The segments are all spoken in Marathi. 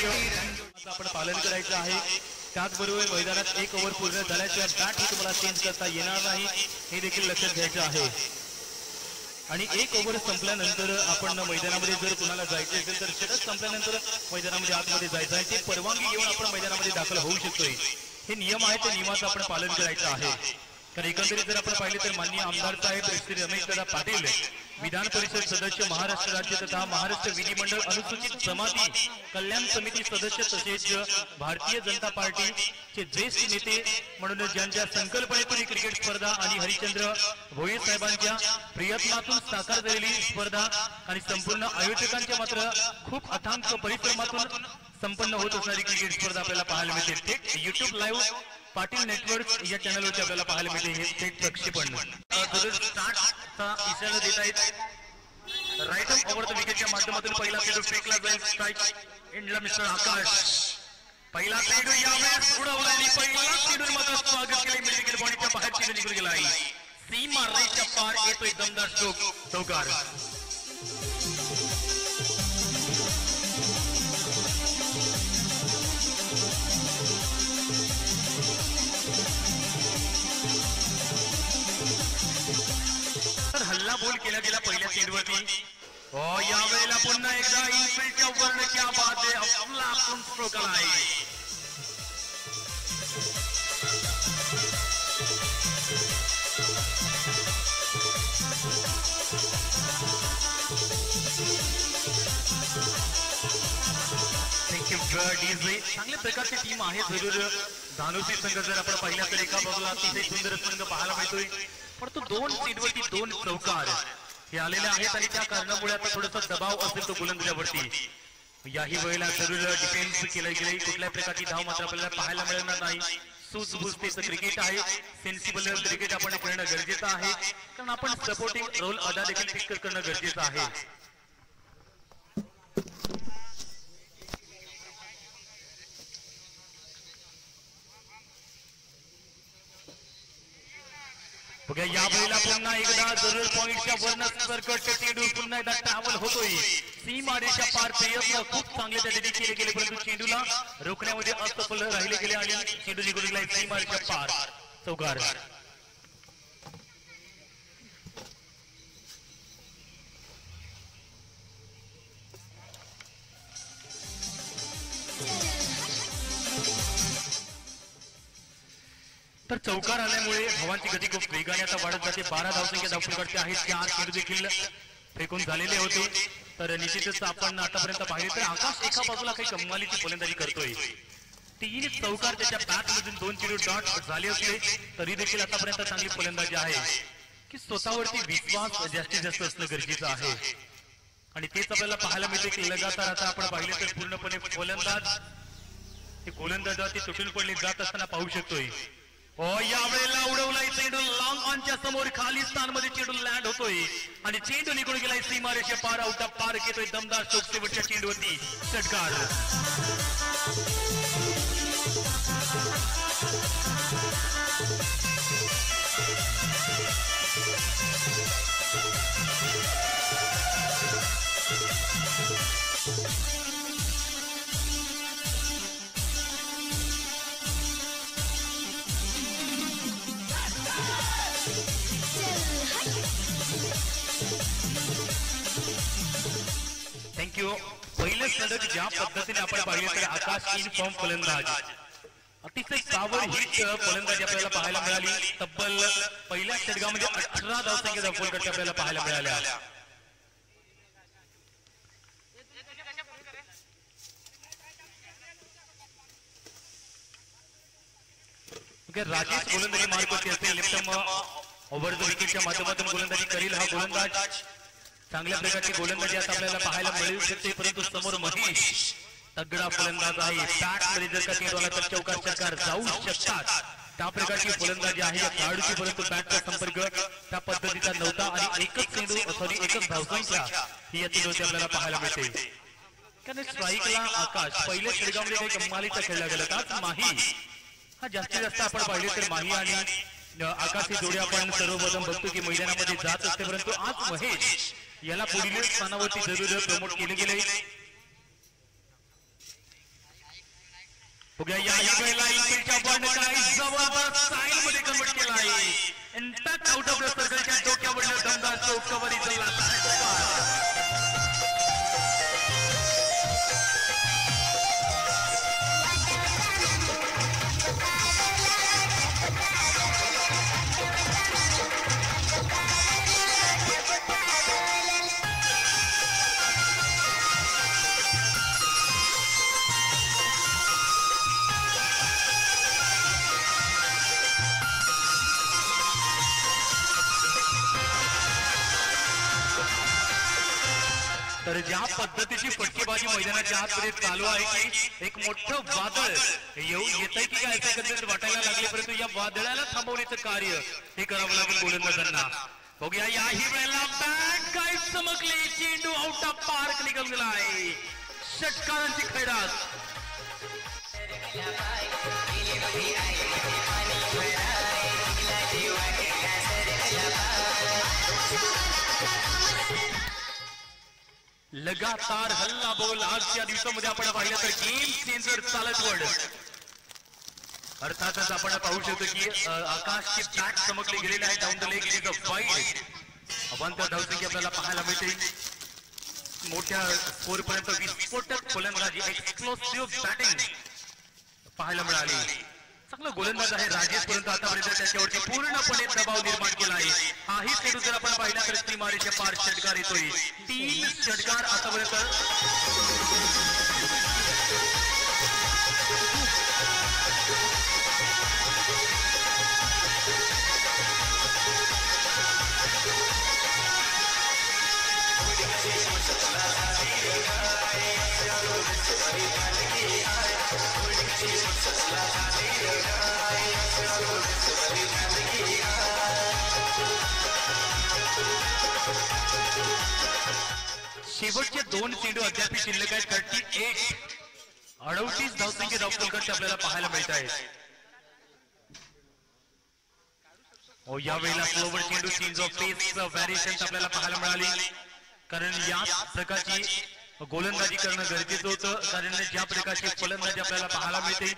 आपण पालन करायचं आहे। त्याचबरोबर मैदानात एक ओव्हर पूर्ण झाल्याशिवाय बॅट ही तुम्हाला चेंज करता येणार नाही हे देखील लक्षात घ्यायचं आहे। आणि एक ओव्हर संपल्यानंतर आपण मैदानामध्ये जर कुणाला जायचे असेल तर षटक संपल्यानंतर मैदानामध्ये आतमध्ये जायचं आहे, ते परवानगी घेऊन आपण मैदानामध्ये दाखल होऊ शकतोय। हे नियम आहे, ते नियमाचं आपण पालन करायचं आहे। कारण एकंदरीत जर आपण पाहिले तर माननीय आमदार साहेब श्री रमेशदादा पाटील, विधान परिषद सदस्य, महाराष्ट्र राज्य तथा महाराष्ट्र विधिमंडळ अनुसूचित जमाती कल्याण समिती सदस्य तसेच भारतीय जनता पार्टीचे ज्येष्ठ नेते म्हणून ज्यांच्या संकल्पनेतून क्रिकेट स्पर्धा आणि हरिश्चंद्र भोये साहेबांच्या प्रयत्नातून साकार झालेली स्पर्धा आणि संपूर्ण आयोजकांच्या मात्र खूप अथांग परिश्रमातून संपन्न होत असणारी क्रिकेट स्पर्धा आपल्याला पाहायला मिळते। थेट YouTube लाईव्ह पाटील नेटवर्क या चॅनलवरती आपल्याला पाहायला मिळते हे थेट प्रक्षेपण। स्टार्टचा इशारा देत आहेत। राईट अप ओव्हर द विकेटच्या माध्यमातून पहिला चेंडू फेकला जाईल, स्ट्राइक एंडला मिस्टर आकाश। पहिला चेंडू यावेळेस उडवला आणि पहिला चेंडू मध्ये स्वागत केले, मिडविकेट बॉडीच्या बाहेर चेंडू निघून गेला आहे। सीमा रेषेच्या पार येतोय दमदार स्ट्रोक, चौकार। हल्ला बोल केला गेला पहिल्या चेंडूवरती। यावेळेला पुन्हा एकदा इनफिल्डच्या वर्ण क्या बात आहे, आपला आपण स्ट्रोक आला आहे। Thank you DJ. चांगल्या प्रकारची टीम आहे जरूर धानुसी संघ जर आपण पाहिला तर एका बाजूला अतिशय सुंदर संघ पाहायला मिळतोय, परंतु दोन चेंडूवरती दोन चौकार हे आलेले आहेत आणि त्या कारणामुळे आता थोडासा दबाव असेल तो गोलंदाजावरती। याही वेळेला जरूर डिफेन्स केलं गेले, कुठल्याही प्रकारची धाव मात्र आपल्याला पाहायला मिळणार नाही। सूझबूझतेचं क्रिकेट आहे, सेन्सिबल क्रिकेट आपण करणं गरजेचं आहे, कारण आपण सपोर्टिंग रोल अदा देखील करणं गरजेचं आहे। या वेळेला पुन्हा एकदा जरूर पॉइंटच्या वर्ण सरकट चेंडू पुन्हा एकदा ट्रॅव्हल होतोय, सीमा रेषा पार। प्रयत्न खूप चांगले त्या ठिकाणी केले गेले, परंतु चेंडूला रोखण्यामध्ये असफल राहिले गेले आणि चेंडू निघून गेला सीमा रेषा पार, चौकार। तर चौकार आल्यामुळे धावांची गती खूप वेगाने आता वाढत जाते। 12 धावसंख्या धावफलकाचे आहेत, 4 चेंडू देखील फेकून झालेले होते। तर निश्चितच आपण आतापर्यंत पाहिले तर आकाश एका बाजूला काही कमालीची फलंदाजी करतोय, 3 चौकार त्याच्या बॅट मधून 2 चेंडू डॉट झाले असले तरी देखील आतापर्यंत चांगली फलंदाजी आहे की स्वतःवरती विश्वास जास्तीत जास्त असणं गरजेचं आहे। आणि तेच आपल्याला पाहायला मिळते की लगातार आता आपण पाहिले तर पूर्णपणे फलंदाज ते गोलंदाजावरती तुटून पडले जात असताना पाहू शकतोय। यावेळेला उडवलाय चेंडू लॉंग ऑनच्या समोर, खाली स्थानमध्ये चेंडू लँड होतोय आणि चेंडू निघून गेलाय सीमा रेषे पार, आउट ऑफ पार्क येतोय दमदार स्ट्रोक शेवटच्या चेंडूवरती, षटकार। थँक्यू। पहिले षटक ज्या पद्धतीने आपण पाहिले तर आकाश इन फॉर्म फलंदाज, अतिशय पॉवर हिट फलंदाजी आपल्याला पाहायला मिळाली। तब्बल पहिल्या षटकामध्ये 18 धावसंख्या धावफलकाचे आपल्याला पाहायला मिळाल्या। राजेश गोलंदाजी मार्ग करते असेल, लेफ्ट ओव्हर द विकेटच्या माध्यमातून गोलंदाजी करील हा गोलंदाज। चांगल्या प्रकारची गोलंदाजी आता आपल्याला पाहायला मिळू शकते, परंतु समोर महेश तगडा फलंदाज आहे। बॅट मध्ये जर का चेंडू आला तर चौकार षटकार जाऊ शकतात, त्या प्रकारची फलंदाजी आहे या खेळाडूची, परंतु बॅटचा संपर्क त्या पद्धतीचा नव्हता आणि एकच धावसंख्या ही या चेंडूवरती आपल्याला पाहायला मिळते। कारण स्ट्राईकला आकाश पहिल्या षटकामध्ये काही कमालीचा खेळला गेला, त्याच माही हा जास्तीत जास्त आपण पाहिले तर माही आणि आकाश ही जोडी आपण सर्वप्रथम बघतो की मैदानामध्ये जात असते, परंतु आज महेश याला पुढील स्थानावरती जरूर प्रमोट केले गेले। बघूया याही वेळेला इकडच्या बॉलने जबरदस्त स्टाईल मध्ये कन्वर्ट केला आहे. इनफॅक्ट आउट ऑफ द सर्कलच्या डोक्यावरलं दमदार चौक कव्हर इथला तर ज्या पद्धतीची फटकेबाजी मैदानाच्या आतमध्ये चालू आहे की एक मोठं वादळ येऊ येतंय की काय एकंदरीत वाटायला लागले, परंतु या वादळाला थांबवण्याचं कार्य हे करावं लागेल गोलंदाजांना. बघूया याही वेळेला बॅट काय चमकली, चेंडू आउट ऑफ पार्क निघून गेला आहे. षटकारांची खैरात. लगातार हल्ला बोल आजच्या दिवसामध्ये आपण पाहिलं तर गेम चेंजर चालत वड. अर्थातच आपण पाहू शकतो की आकाशची बॅट चमकली गेलेली आहे. Down the leg is a wide. Avant धावसंख्या आपल्याला पाहायला मिळते. मोठ्या स्कोर पर्यंत विस्फोटक गोलंदाजी, एक्सप्लोसिव्ह बॅटिंग पाहायला मिळाली. चांगला गोलंदाज आहे राजेश, परंतु आतापर्यंत त्याच्यावरती पूर्णपणे दबाव निर्माण केला आहे. हाही चेंडू जर आपण पाहिला तर सीमारेच्या पार षटकार येतोय. 3 षटकार आतापर्यंत. शेवटचे 2 चेंडू अद्याप शिल्लक आहेत. 38 38 धावसंख्या धावफलकांचे आपल्याला पाहायला मिळत आहेत. यावेळेला स्लोवर चेंडू चेंज ऑफ पेस व्हॅरिएशन आपल्याला पाहायला मिळाली, कारण या प्रकारची गोलंदाजी करणं गरजेचं होतं. कारण ज्या प्रकारची फलंदाजी आपल्याला पाहायला मिळते,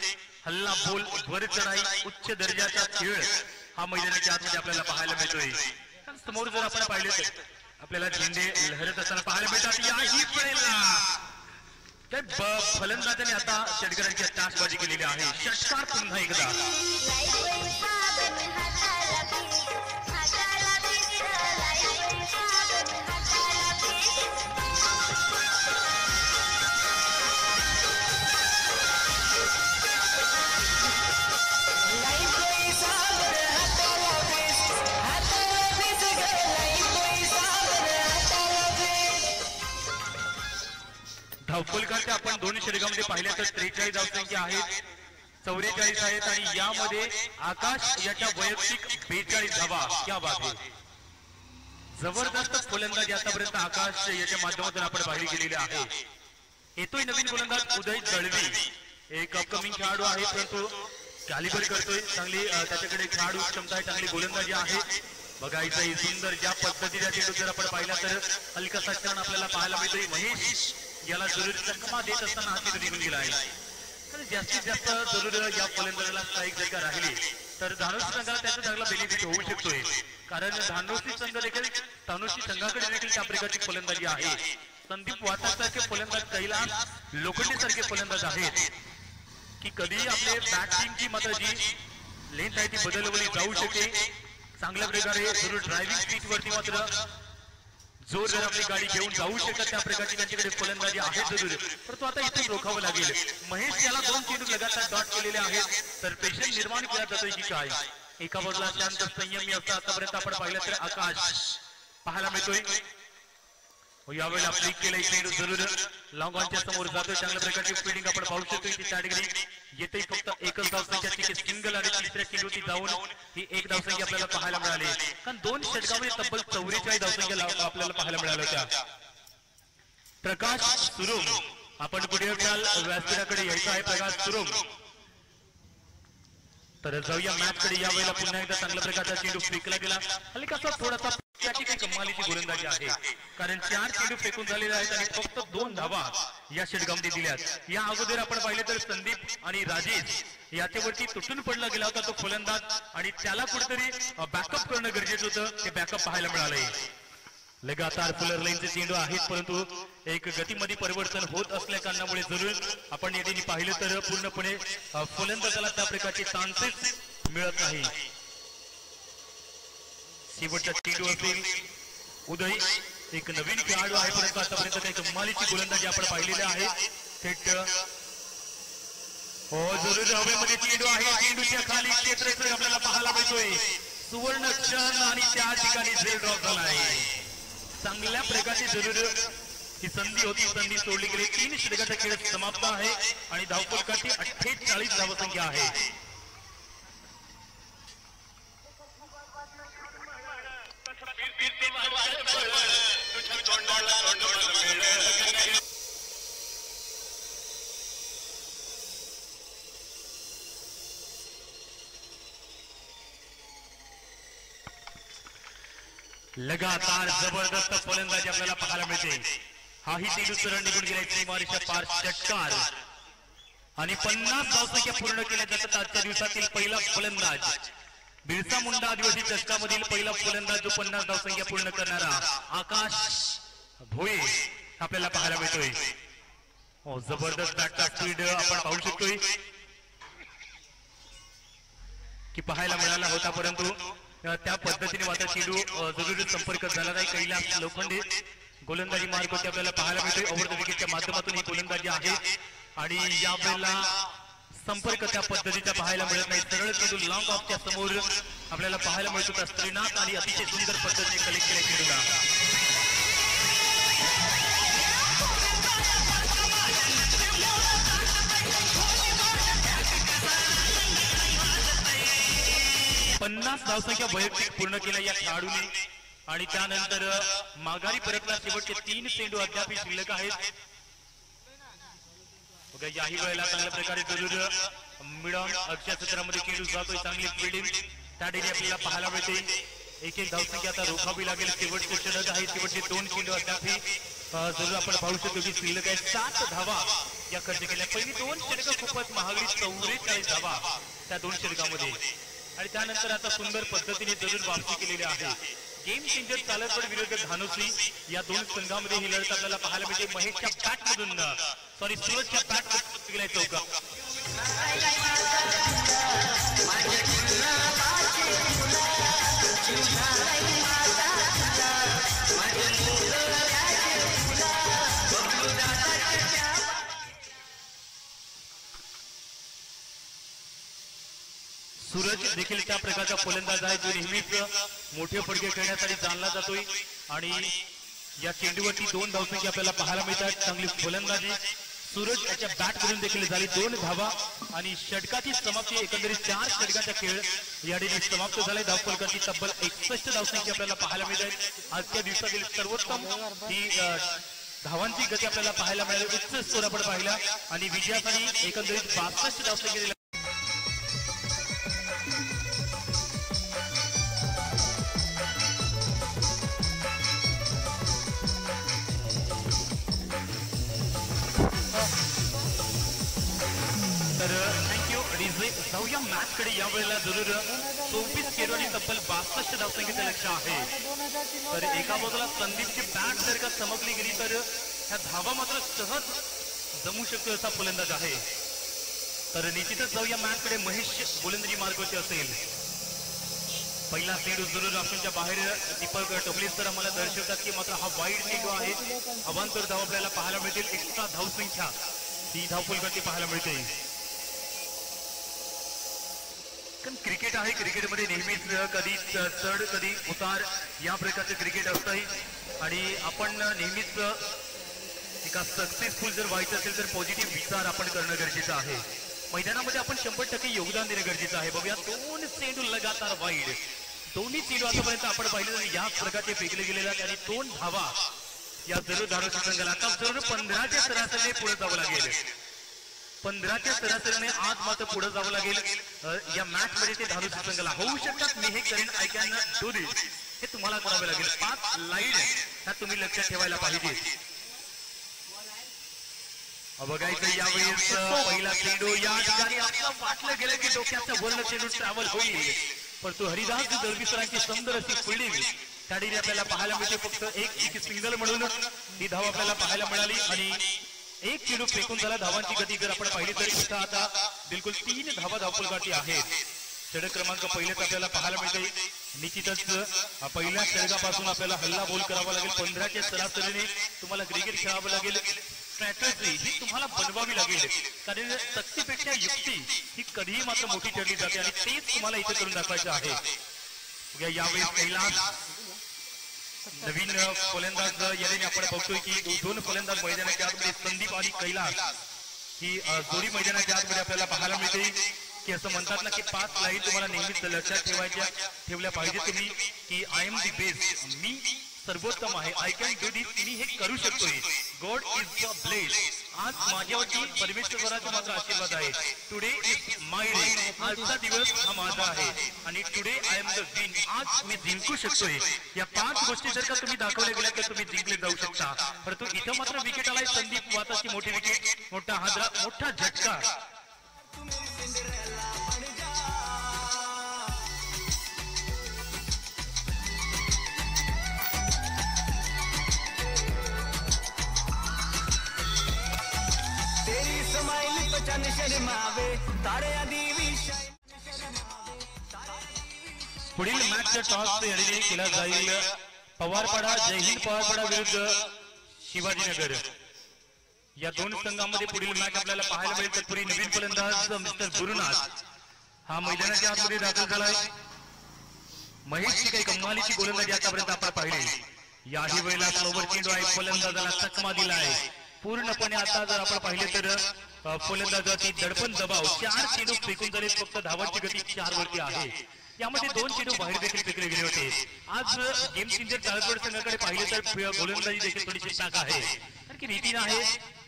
हल्ला बोल वर चढाई उच्च दर्जाचा खेळ हा मैदानाच्या आतमध्ये आपल्याला पाहायला मिळतोय. समोर जर आपण पाहिले तर आपल्याला झेंडे लहरत असताना पाहायला मिळतात. याही वेळेला फलंदाजाने आता षटकारांची तासबाजी केलेली आहे. षटकार पुन्हा एकदा. धावफलकांच्या आपण 2 षटकामध्ये पाहिल्या तर 43 धावसंख्या आहेत, 44 आहेत आणि यामध्ये आकाश याच्या वैयक्तिक 42 धावा. क्या बात आहे. जबरदस्त फलंदाजी आतापर्यंत आकाश याच्या माध्यमातून आपण पाहिली गेलेली आहे. येतोय नवीन गोलंदाज उदय दळवी, एक अपकमिंग खेळाडू आहे, परंतु कॅलिबर करतोय. चांगली त्याच्याकडे खेळाडू क्षमता आहे, चांगली गोलंदाजी आहे. बघायचं सुंदर ज्या पद्धतीने चेंडू जर आपण पाहिला तर हलकासा क्षण आपल्याला पाहायला मिळतोय. महेश याला जरुरी चकमा देत असताना हा चेंडू निघून गेला आहे. तर जास्तीत जास्त जरूर या फलंदाजाला स्ट्राईक जर का राहिली तर धानोशी संघाला त्याचा चांगला बेनिफिट होऊ शकतोय, कारण धानोशी संघ देखील धानोशी संघाकडे देखील त्या प्रकारची फलंदाजी आहे. संदीप वाटासारखे फलंदाज, कैलास लोखंडे सारखे फलंदाज आहेत की कधी आपले बॅटिंगची मात्र जी लेंथ आहे ती बदलवली जाऊ शकते. चांगल्या प्रकारे जरूर ड्रायव्हिंग स्पीड वरती मात्र जोर जर आपली गाडी घेऊन जाऊ शकत त्या प्रकारची त्यांच्याकडे फलंदाजी आहे जरूर, परंतु आता इथून रोखावं लागेल. महेश याला 2 चेंडू लगातार डॉट केलेले आहेत, तर पेशंट निर्माण केला जातोय की काय. एका बाजूला शांत संयमी असता आतापर्यंत आपण पाहिलं तर आकाश पाहायला मिळतोय. यावेळेला फ्लिक केलंय चेंडू जरूर लॉंग ऑनच्या समोर जातोय. चांगल्या प्रकारची फिल्डिंग आपण पाहू शकतो की कॅटेगरी येते. फक्त एकच धावसंख्या सिंगल आणि तिसऱ्या चेंडूची जाऊन ही 1 धावसंख्या आपल्याला पाहायला मिळाली, कारण 2 षटकामध्ये तब्बल 44 धावसंख्या आपल्याला पाहायला मिळाल्या होत्या. प्रकाश सुरुम आपण पुढे व्यासपीठाकडे यायचं आहे. प्रकाश सुरुम तर जाऊया मॅच कडे. यावेळेला पुन्हा एकदा चांगल्या प्रकारचा चेंडू फेकला गेला. हलकासा थोडासा त्याची काही कमालीची गोलंदाजी आहे, कारण 4 चेंडू फेकून झालेले आहेत आणि फक्त 2 धावा या षटकामध्ये दिल्यात। या अगोदर आपण पाहिले तर संदीप आणि राजेश याच्यावरती तुटून पडला गेला होता तो फलंदाज आणि त्याला कुठेतरी बॅकअप करणं गरजेचं होतं, ते बॅकअप पाहायला मिळालंय। लगातार फुलर लाईनचे चेंडू आहेत, परंतु एक गतीमध्ये परिवर्तन होत असल्या कारणामुळे जरूर आपण येथे पाहिलं तर पूर्णपणे फलंदाजाला त्या प्रकारचे चान्सेस मिळत नाही। शेवटचा चेंडू असेल उदय, एक नवीन खेळाडू आहे, परंतु आतापर्यंत काही कमालीची गोलंदाजी आपण पाहिलेली आहे। थेट हो जरूर हवेमध्ये चेंडू आहे, चेंडूच्या खाली क्षेत्ररक्षक आपल्याला पाहायला मिळतोय, सुवर्ण क्षण आणि त्या ठिकाणी झेल ड्रॉप झाला आहे। चांगल्या प्रकारे जरूर ही संधी होती, संधी सोडली गेली। 3 षटकाचा खेळ समाप्त आहे आणि धावफलकाची 48 धावसंख्या आहे। लगातार जबरदस्त फलंदाजी आपल्याला पाहायला मिळते। हाही चेंडू सरळ निघून गेला, सीमारेषा पार षटकार आणि 50 धावसंख्या पूर्ण केल्या जातात। आजच्या दिवसातील पहिला फलंदाज, बिरसा मुंडा आदिवासी चषकामधील पहिला फलंदाज जो 50 धावसंख्या पूर्ण करणारा आकाश भोये आपल्याला पाहायला मिळतोय। हो जबरदस्त बॅटचा स्पीड आपण पाहू शकतोय की पाहायला मिळाला होता, परंतु त्या पद्धतीने मात्र चेंडू जरूर संपर्क झाला नाही। कैलास लोखंडे गोलंदाजी मार्ग होते आपल्याला पाहायला मिळतोय। ओव्हर द विकेटच्या माध्यमातून ही गोलंदाजी आहे आणि यावेळेला संपर्क त्या पद्धतीचा पाहायला मिळत नाही। सरळ चेंडू लॉंग ऑफच्या समोर आपल्याला पाहायला मिळत होता श्रीनाथ आणि अतिशय सुंदर पद्धतीने कलेक्ट केल्या चेंडूला। पन्नास धावसंख्या वैयक्तिक पूर्ण केल्या या खेळाडूने आणि त्यानंतर माघारी परतला। शेवटचे 3 चेंडू अद्याप शिल्लक आहेत। याही वेळेला चांगल्या प्रकारे जरूर मिडॉन अक्षय क्षेत्रामध्ये चेंडू जातोय, चांगली फिल्डिंग त्या ठिकाणी आपल्याला पाहायला मिळते। एक धावसंख्या आता रोखावी लागेल। शेवटचे षटक आहे, शेवटचे 2 चेंडू अद्याप जरूर आपण पाहू शकतो की शिल्लक आहे। 7 धावा या खर्च केल्या। पहिली 2 षटकं खूपच महागडी, 44 धावा त्या 2 षटकामध्ये आणि त्यानंतर आता सुंदर पद्धतीने जरूर वापसी केलेली आहे। गेम चेंजर चालरपड विरुद्ध धानुश्री या 2 संघामध्ये ही लढत आपल्याला पाहायला मिळते। महेशच्या बॅटमधून सॉरी सूरजच्या बॅटमधून गेलाय चौका। सूरज देखील त्या प्रकारचा फलंदाज आहे जो नेहमीच मोठे फटके खेळण्यासाठी जाणला जातोय आणि या चेंडूवरती 2 धावसंख्या आपल्याला पाहायला मिळतात। चांगली फलंदाजी सूरज याच्या बॅट मधून देखील झाली। 2 धावा आणि षटकाची समाप्ती, एकंदरीत 4 षटकाचा खेळ या ठिकाणी समाप्त झालाय। धावफलकाची तब्बल 61 धावसंख्या आपल्याला पाहायला मिळत। आजच्या दिवसातील सर्वोत्तम ही धावांची गती आपल्याला पाहायला मिळाली। उच्च स्कोर आपण पाहिला आणि विजयासाठी एकंदरीत 62 धावसंख्या जाऊया मॅच कडे। यावेळेला जरूर 24 खेळू आणि तब्बल 62 धावसंख्येचं लक्ष आहे। तर एका बाजूला संदीपची बॅट जर का चमकली गेली तर ह्या धावा मात्र सहज जमू शकतो असा फलंदाज आहे। तर निश्चितच जाऊया मॅच कडे। महेश गोलंदाजी मार्गावरती असेल। पहिला चेंडू जरूर ऑप्शनच्या बाहेर दीपक टोपलीसकर आम्हाला दर्शवतात की मात्र हा वाईड चेंडू आहे। अवांतर धाव आपल्याला पाहायला मिळतील। एक्स्ट्रा धावसंख्या ही धावफलकाची पाहायला मिळते। क्रिकेट आहे, क्रिकेटमध्ये नेहमीच कधी चढ कधी उतार या प्रकारचे क्रिकेट असतं आणि आपण नेहमीच एका सक्सेसफुल जर व्हायचं असेल तर पॉझिटिव्ह विचार आपण करणं गरजेचं आहे। मैदानामध्ये आपण 100% योगदान देणं गरजेचं आहे। बघूया 2 चेंडू लगातार वाईड, दोन्ही चेंडू आतापर्यंत आपण पाहिले या प्रकारचे फेकले गेलेले आहेत आणि 2 धावा या जरूर धावसंख्या संघाला। आता जरूर 15च्या सरासरीने पुढे जावं लागेल। 15च्या सरासरीने आज मात्र पुढे जावं लागेल या मॅच मध्ये। ते धावसंख्या संघाला होऊ शकतात मी हे करेन, आय कॅन डू दिस, हे तुम्हाला करावे लागेल। 5 लाईड ह्या तुम्ही लक्षात ठेवायला पाहिजे। बघायचं यावेळेस पहिला चेंडू या ठिकाणी आपलं वाटलं गेलं की डोक्याचं वर्ण चेंडू ट्रॅव्हल होईल, परंतु हरिदास दळवी सरांची सुंदर अशी फिल्डिंग त्या ठिकाणी आपल्याला पाहायला मिळते. फक्त एक सिंगल म्हणून ही धाव आपल्याला पाहायला मिळाली आणि एक चेंडू फेकून झाला. धावांची गती जर आपण पाहिली तरी सुद्धा आता बिलकुल 3 धावा धावफलकाची आहेत. षटक क्रमांक पहिलेच आपल्याला पाहायला मिळते. निश्चितच पहिल्या षटकापासून आपल्याला हल्ला बोल करावा लागेल. 15च्या सरासरीने तुम्हाला क्रिकेट खेळावं लागेल. स्ट्रॅटेजी ही तुम्हाला बनवावी लागेल, कारण शक्तीपेक्षा युक्ती ही कधीही मात्र मोठी ठरली जाते आणि तेच तुम्हाला इथे करून दाखवायचं आहे. यावेळी कैलास नवीन फलंदाज याने आपण बघतोय की 2 फलंदाज मैदानाच्या आतमध्ये संदीप आणि कैलास ही जोडी मैदानाच्या आतमध्ये आपल्याला पाहायला मिळते. की असं म्हणतात ना की 5 लाईन तुम्हाला नेहमीच लक्षात ठेवल्या पाहिजे तुम्ही की आय एम दी बेस्ट, मी सर्वोत्तम आहे, आय कॅन डू दिस, मी हे करू शकतोय, गॉड इज द ब्लेस, आज माझ्यावरती परमेश्वराचा मात्र आशीर्वाद आहे. टुडे इज माय डे, आजचा दिवस हा माझा आहे आणि today I am the win, आज मी जिंकू शकतोय. या 5 गोष्टी जर का तुम्ही दाखवल्या गेल्या तर तुम्ही जिंकले जाऊ शकता. परंतु इथं मात्र विकेट आलाय संदीप वाताची मोठी विकेट, मोठा हादरा, मोठा झटका. पुढील मॅचचा टॉस याने केला जाईल पवारपाडा, जयहिंद पवारपाडा विरुद्ध शिवाजीनगर. या 2 संघांमध्ये पुढील मॅच आपल्याला पाहायला मिळेल. तत्पूर्वी नवीन फलंदाज मिस्टर गुरुनाथ हा मैदानाच्या आतमध्ये दाखल झालाय. महेशची काही कमालीची गोलंदाजी आतापर्यंत आपण पाहिली. याही वेळेला स्लोवर चेंडू आहे, फलंदाजाला चकमा दिलाय पूर्णपणे. आता जर आपण पाहिले तर फलंदाजाची दडपण दबाव, 4 चेंडू फेकून झाले, फक्त धावांची गती 4 वरती आहे. यामध्ये 2 चेंडू बाहेर देखील फेकले गेले होते. आज गेम चेंजर चाळकवड संघाकडे पाहिले तर गोलंदाजी देखील थोडीशी टाक आहे, कारण की रीतीन आहे.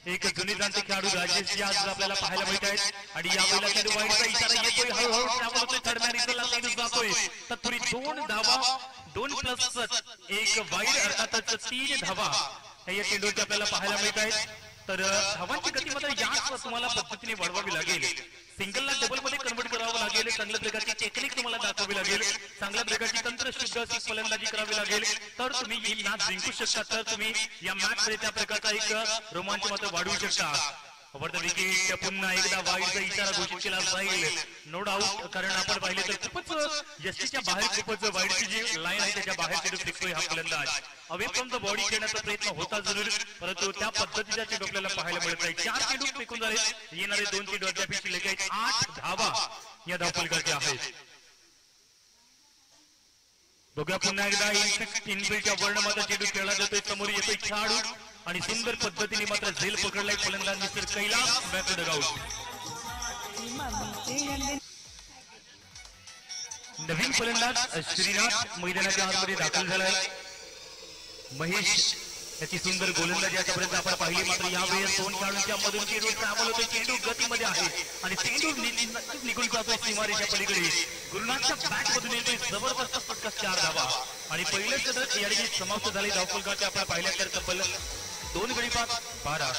एक जुने जाणते खेळाडू राजेश आज आपल्याला पाहायला मिळत आहेत आणि यावेळेला चेंडू वाईडचा इशारा येतोय, हळूहळू ट्रॅव्हल होतोय, थर्ड मॅन इथला चेंडू जातोय. तत्पूर्वी 2 धावा, 2+1 वाईड, अर्थातच 3 धावा या चेंडूवरती आपल्याला पाहायला मिळत आहेत. तर धावांची गती मात्र याच तुम्हाला पद्धतीने वाढवावी लागेल. सिंगलला डबल मध्ये कन्वर्ट करावं लागेल. चांगल्या प्रकारची टेक्निक तुम्हाला दाखवावी लागेल. चांगल्या प्रकारची तंत्रशुद्ध अशी फलंदाजी करावी लागेल, तर तुम्ही ही मॅच जिंकू शकता. तर तुम्ही या मॅच मध्ये त्या प्रकारचा एक रोमांच मात्र वाढवू शकता. ओव्हर द विकेट पुन्हा एकदा वाईडचा इशारा घोषित केला जाईल, नो डाऊट. कारण आपण पाहिले तर खूपच यष्टीच्या बाहेर, खूपच वाईडची जी लाईन आहे त्याच्या बाहेर चेंडू फेकतोय हा फलंदाज. अवे फ्रॉम द बॉडी खेळण्याचा प्रयत्न होता जरूर, परंतु त्या पद्धतीचा चेंडू आपल्याला पाहायला मिळत नाही. 4 चेंडू फेकून झाले, येणारे 2 चेंडू अद्याप शिल्लक आहेत. 8 धावा या धावफलकाच्या आहेत. बघा पुन्हा एकदा इनफिल्डच्या वर्ण मात्र चेंडू खेळला जातोय, समोर येतोय खेळाडू आणि सुंदर पद्धतीने मात्र झेल पकडलाय फलंदाज mister Kailas back to the out. नवीन फलंदाज श्रीनाथ मैदानाच्या आतमध्ये दाखल झालाय. महेश याची सुंदर गोलंदाजी आतापर्यंत आपण पाहिली, मात्र यावेळेस 2 खेळाडूंच्या मधून चेंडू ट्रॅव्हल होतोय, चेंडू गतीमध्ये आहे आणि चेंडू निघून जातोय सीमारेच्या पलीकडे. गुरुनाथच्या बॅट मधून येतोय जबरदस्त फटका, 4 धावा आणि पहिलं षटक या ठिकाणी समाप्त झाले. धावफलकाचे आपण पाहिल्या तर तब्बल 2 गडी 12.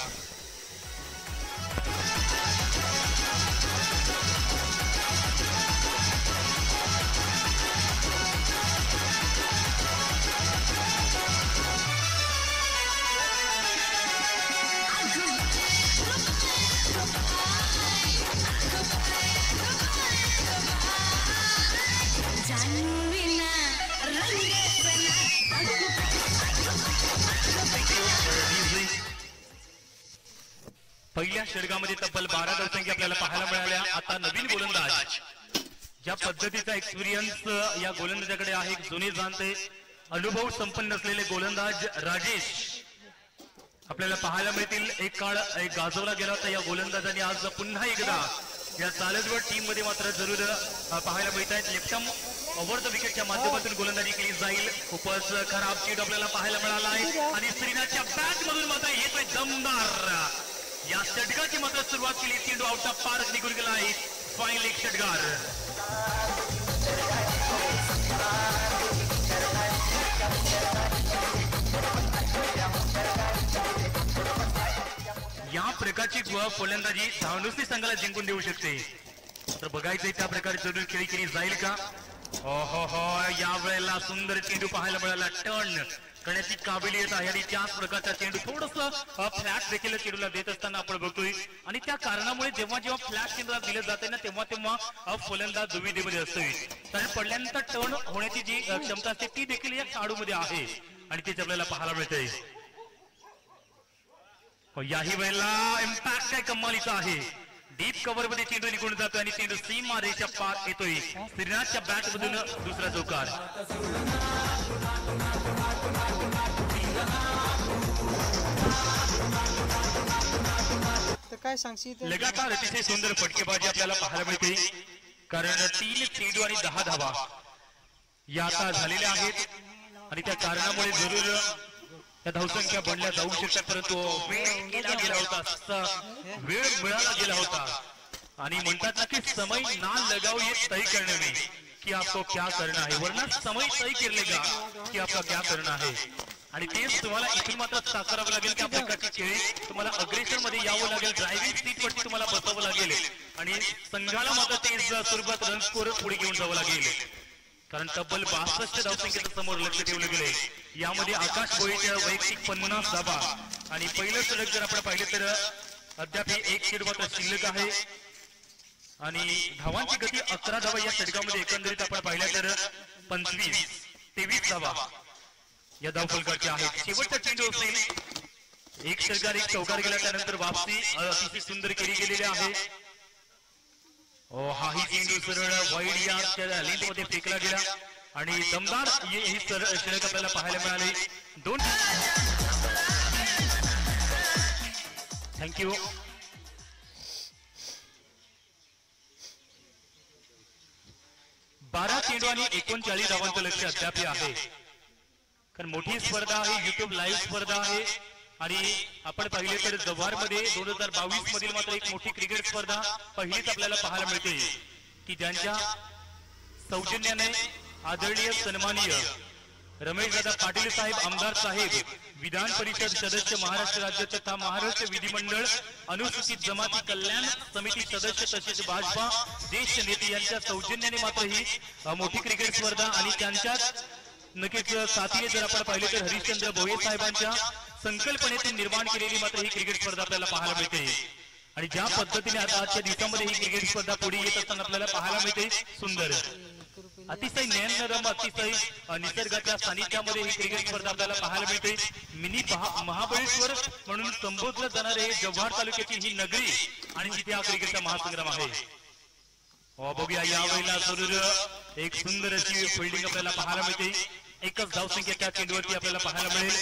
पहिल्या षटकामध्ये तब्बल 12 धावसंख्या आपल्याला पाहायला मिळाल्या. आता नवीन गोलंदाज, ज्या पद्धतीचा एक्सपिरियन्स या गोलंदाजाकडे आहे, जुने जाणते अनुभव संपन्न असलेले गोलंदाज राजेश आपल्याला पाहायला मिळतील. एक काळ गाजवला गेला होता या गोलंदाजाने, आज पुन्हा एकदा या चालजवळ टीम मध्ये मात्र जरूर पाहायला मिळत आहेत. लेफ्टम ओव्हर द विकेटच्या माध्यमातून गोलंदाजी केली जाईल. खूपच खराब चेंडू आपल्याला पाहायला मिळाला आहे आणि श्रीनाथच्या बॅट मधून मात्र येतोय दमदार. या षटकाची मात्र सुरुवात केली, चेंडू आउट ऑफ पार्क निघून गेला आहे. फायनल एक षटकार. या प्रकारची फलंदाजी धावनुसती संघाला जिंकून देऊ शकते. तर बघायचंय त्या प्रकारे जरूर खेळी केली जाईल का. या वेळेला सुंदर चेंडू पाहायला मिळाला. टर्न करण्याची काबिलियत आहे आणि त्याच प्रकारचा चेंडू थोडस फ्लॅट देखील चेंडूला देत असताना आपण बघतोय. आणि त्या कारणामुळे जेव्हा जेव्हा फ्लॅट चेंडूला दिलं जाते ना तेव्हा तेव्हा फलंदाज दुविधेमध्ये असतोय. कारण पडल्यानंतर टर्न होण्याची जी क्षमता असते ती देखील या खेळाडूमध्ये आहे आणि तेच आपल्याला पाहायला मिळतंय. याही वेळेला इम्पॅक्ट काय कमालीचा आहे. डीप कव्हर मध्ये चेंडू निघून जातोय आणि चेंडू सीमा रेषा पार येतोय. श्रीनाथच्या बॅट मधून दुसरा चौकार. काय सांगशील. लगातार अतिशय सुंदर फटकेबाजी आपल्याला पाहायला मिळते. कारण 3 चेंडू आणि 10 धावा या आता झालेल्या आहेत आणि त्या कारणामुळे जरूर त्या धावसंख्या बनल्या जाऊ शकतात. परंतु वेळ गेला होता, वेळ मिळाला गेला होता आणि म्हणतात ना की समय ना लगाओ ये तय करने में कि आपको क्या करना है, वरना समय तय कर लेगा कि आपका क्या करना है. आणि तेच तुम्हाला इथून मात्र साकारावं लागेल. त्या प्रकारची खेळी तुम्हाला अग्रेशन मध्ये यावं लागेल. ड्रायव्हिंग सीट वरती तुम्हाला बसावं लागेल आणि संघाला मात्र ते स्वरूपात रन स्कोर पुढे घेऊन जावं लागेल. कारण तब्बल 62 धावसंख्येच्या समोर लक्ष ठेवलं गेले. यामध्ये आकाश भोईच्या वैयक्तिक 50 धावा आणि पहिलं षटक जर आपण पाहिलं तर अद्याप 1 चेंडू मात्र शिल्लक आहे आणि धावांची गती 11 धावा या षटकामध्ये एकंदरीत आपण पाहिल्या तर 25-23 धावा या धावफलकाच्या आहेत. शेवटचा चेंडू असेल. एक षटकार एक चौकार गेला त्यानंतर वापसी अतिशय सुंदर केली गेलेली आहे. हाही चेंडू सरळ वाईड या लेंथ मध्ये फेकला गेला आणि दमदार ही षटक आपल्याला पाहायला मिळाले. 2 थँक्यू. बारा चेंडू आणि 39 धावांचं लक्ष अद्याप आहे. कारण मोठी स्पर्धा आहे, युट्यूब लाईव्ह स्पर्धा आहे आणि आपण पाहिले तर जव्हारमध्ये 2022 मधील मात्र एक मोठी क्रिकेट स्पर्धा पहिलीच आपल्याला पाहायला मिळते की ज्यांच्या सौजन्याने आदरणीय सन्माननीय रमेशदादा पाटील साहेब आमदार साहेब विधान परिषद सदस्य महाराष्ट्र राज्य तथा महाराष्ट्र विधिमंडळ अनुसूचित जमाती कल्याण समिती सदस्य तसेच भाजपा ज्येष्ठ नेते यांच्या सौजन्याने मात्र ही मोठी क्रिकेट स्पर्धा आणि त्यांच्याच नक्कीच साथीने जर आपण पाहिले तर हरिश्चंद्र भोये साहेबांच्या संकल्पनेतून निर्माण केलेली मात्र ही क्रिकेट स्पर्धा आपल्याला पाहायला मिळते. आणि ज्या पद्धतीने आता आजच्या दिवसामध्ये ही क्रिकेट स्पर्धा पुढे येत असताना आपल्याला पाहायला मिळते सुंदर अतिशय नयनरम्य अतिशय निसर्गाच्या सानिध्यामध्ये ही क्रिकेट स्पर्धा आपल्याला पाहायला मिळते. मिनी महाबळेश्वर म्हणून संबोधलं जाणारे जव्हार तालुक्याची ही नगरी आणि जिथे हा क्रिकेटचा महासंग्राम आहे. बघूया यावेळेला जरूर एक सुंदर अशी फिल्डिंग आपल्याला पाहायला मिळते. एकच धावसंख्येच्या चेंडूवरती आपल्याला पाहायला मिळेल.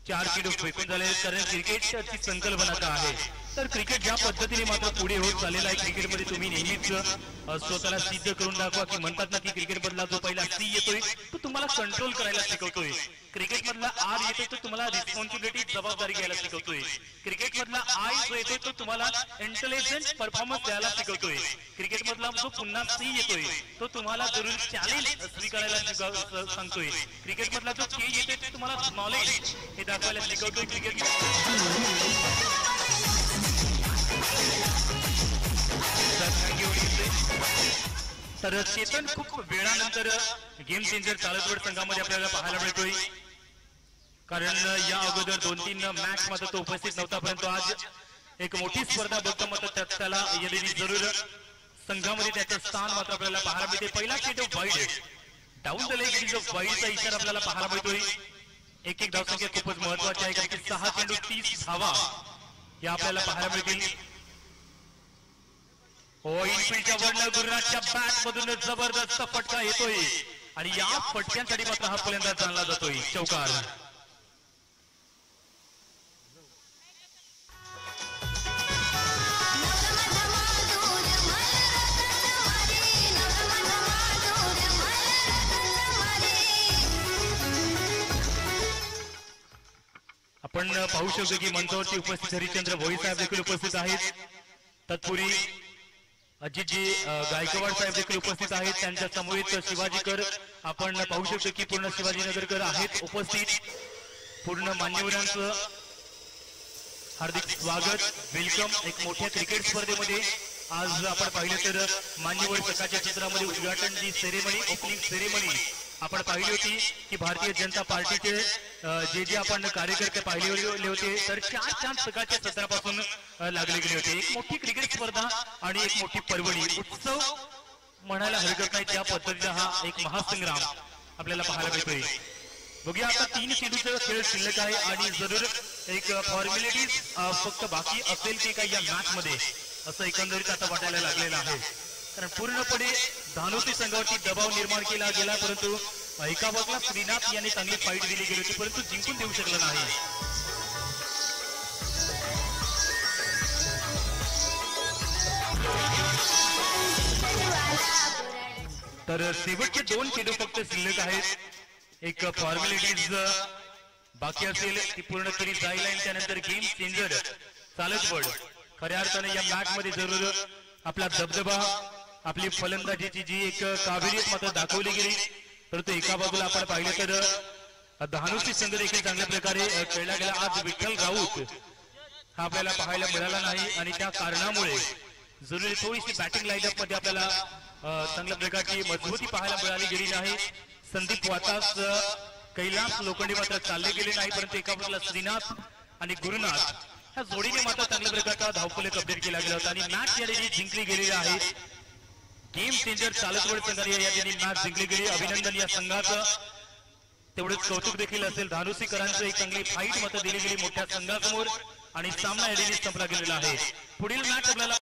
4 चेंडू फेकून झाले. कारण क्रिकेटची संकल्पना का आहे तर क्रिकेट ज्या पद्धतीने मात्र पुढे होत चाललेला आहे क्रिकेटमध्ये तुम्ही नेहमीच स्वतःला सिद्ध करून दाखवा की म्हणतात ना की क्रिकेट मधला जो पहिला सी येतोय तो तुम्हाला कंट्रोल करायला शिकवतोय. क्रिकेट मधला आर येतोय तो तुम्हाला रिस्पॉन्सिबिलिटी जबाबदारी घ्यायला शिकवतोय. क्रिकेट मधला आय जो येतोय तो तुम्हाला इंटेलिजंट परफॉर्मन्स द्यायला शिकवतोय. क्रिकेट मधला जो पुन्हा सी येतोय तो तुम्हाला जरूर चॅलेंज स्वीकारायला सांगतोय. क्रिकेट मधला जो के येतोय तो तुम्हाला नॉलेज हे दाखवायला शिकवतोय. क्रिकेट तर चेतन खूप वेळानंतर गेम चेंजर चालतवड संघामध्ये आपल्याला पाहायला मिळतोय. कारण या अगोदर 2-3 मॅच मात्र तो उपस्थित नव्हता. परंतु आज एक मोठी स्पर्धा बघतो मात्र त्याला येलेली जरूर संघामध्ये त्याचं स्थान मात्र आपल्याला पाहायला मिळते. पहिला चेंडू वाईड डाऊन द लेग वाईडचा इशारा आपल्याला पाहायला मिळतोय. एक धावसंख्या खूपच महत्वाची आहे कारण की 6 चेंडू 30 धावा या आपल्याला पाहायला मिळतील. इनफिल्डच्या वरनं गुरुराजच्या बॅट मधून जबरदस्त फटका येतोय आणि या फटक्यांसाठी मात्र हा फलंदाज जाणला जातोय. चौकार. आपण पाहू शकतो की मंचावरती उपस्थित हरिश्चंद्र भोई साहेब देखील उपस्थित आहेत. तत्पूर्वी अजितजी गायकवाड साहेब देखील उपस्थित आहेत. त्यांच्या समोरीत शिवाजीकर आपण पाहू शकतो की पूर्ण शिवाजीनगरकर आहेत उपस्थित. पूर्ण मान्यवरांचं हार्दिक स्वागत, वेलकम एक मोठ्या क्रिकेट स्पर्धेमध्ये। आज आपण पाहिलं तर मान्यवर सकाळच्या चित्रामध्ये उद्घाटन जी सेरेमनी, ओपनिंग सेरेमनी आपण पाहिली होती की भारतीय जनता पार्टीचे जे आपण कार्यकर्ते पाहिले होते तर चार सकाळच्या सत्रापासून लागले गेले होते। एक मोठी क्रिकेट स्पर्धा आणि एक मोठी पर्वणी, उत्सव म्हणायला हरकत नाही। त्या पद्धतीचा हा एक महासंग्राम आपल्याला पाहायला मिळतोय। बघूया आता 3 चेंडूचा खेळ शिल्लक आहे आणि जरूर एक फॉर्मॅलिटीज फक्त बाकी असेल की काय या मॅच मध्ये, असं एकंदरीत आता वाटायला लागलेलं आहे। कारण पूर्णपणे धानोसी संघावरती दबाव निर्माण केला गेला, परंतु एका बाजूला श्रीनाथ यांनी चांगली फाईट दिली गेली होती, परंतु जिंकून देऊ शकलं नाही। तर शेवटचे 2 चेंडू फक्त शिल्लक आहेत। एक फॉर्मॅलिटीज बाकी असेल ती पूर्ण केली जाईल आणि त्यानंतर गेम चेंजर चालत पड। खऱ्या अर्थाने या मॅच मध्ये जरूर आपला दबदबा, आपली फलंदाजीची जी एक काबिलियत मात्र दाखवली गेली, परंतु एका बाजूला आपण पाहिलं तर धानोसी संघ देखील चांगल्या प्रकारे खेळला गेला। आज विठ्ठल राऊत हा आपल्याला पाहायला मिळाला नाही आणि त्या कारणामुळे जरुरी थोडीशी बॅटिंग लाईनअप मध्ये आपल्याला चांगल्या प्रकारची मजबूती पाहायला मिळाली गेली नाही। संदीप वातास, कैलास लोखंडे मात्र चालले गेले नाही, परंतु एका बाजूला श्रीनाथ आणि गुरुनाथ ह्या जोडीने मात्र चांगल्या प्रकारचा धावफलक अपडेट केला गेला होता आणि मॅच या ठिकाणी जिंकली गेलेली आहे। गेम चेंजर चालतवड संघाने या ठिकाणी मॅच जिंकली गेली। अभिनंदन या संघाचं, तेवढेच कौतुक देखील असेल धानोसीकरांचं। एक चांगली फाईट मात्र दिली गेली मोठ्या संघासमोर आणि सामना या ठिकाणी संपला गेलेला आहे। पुढील मॅच आपल्याला